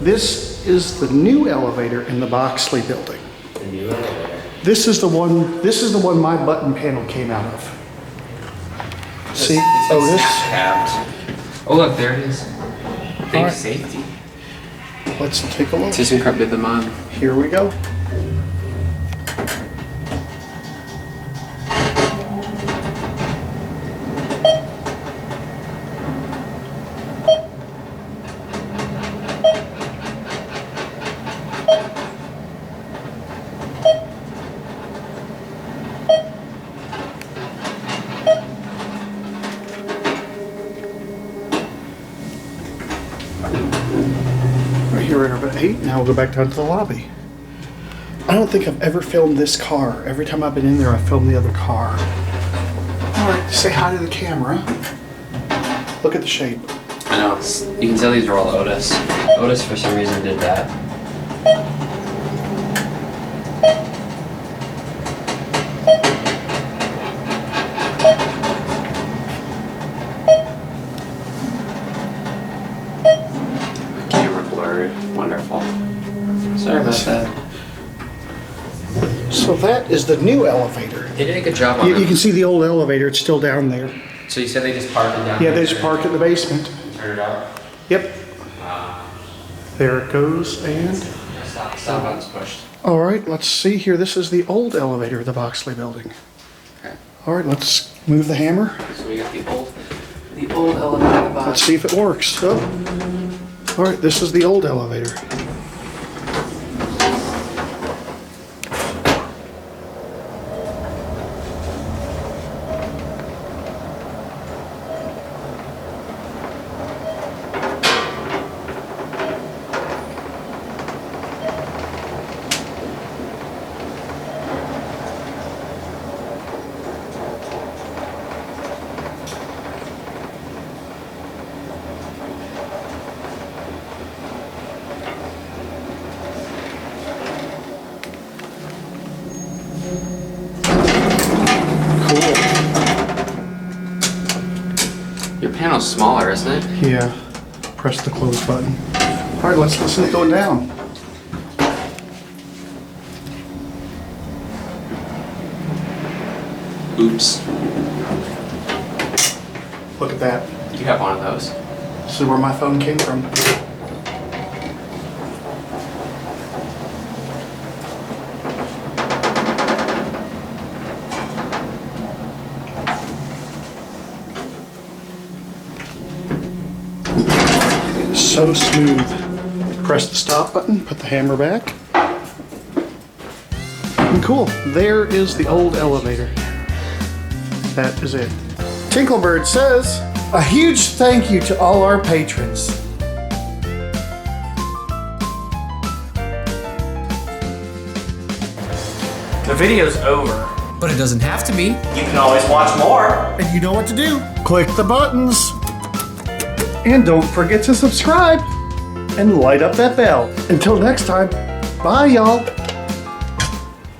This is the new elevator in the Boxley Building. The new elevator. This is the one my button panel came out of. See? Oh, this. Oh, look, there it is. Think right. safety. Let's take a look. Tusen krabbe the man. Here we go. Here at about 8, now we'll go back down to the lobby. I don't think I've ever filmed this car. Every time I've been in there, I filmed the other car. All right, say hi to the camera. Look at the shape. I know, you can tell these are all Otis. Otis for some reason did that. Wonderful. Sorry about that. So that is the new elevator. They did a good job on You it. can see the old elevator. It's still down there. So you said they just parked it down Yeah, there? they just park in the basement. Turn it up. Yep. There it goes, and... Stop button's pushed. All right, let's see here. This is the old elevator of the Boxley Building. Okay. All right, let's move the hammer. So we got the old elevator box. Let's see if it works. Oh. All right, this is the old elevator. Your panel's smaller, isn't it? Yeah. Press the close button. All right, let's listen to it going down. Oops. Look at that. You have one of those. This is where my phone came from. It is so smooth. Press the stop button, put the hammer back. And cool. There is the old elevator. That is it. Tinklebird says, a huge thank you to all our patrons. The video's over. But it doesn't have to be. You can always watch more. And you know what to do. Click the buttons. And don't forget to subscribe. And light up that bell. Until next time, bye y'all.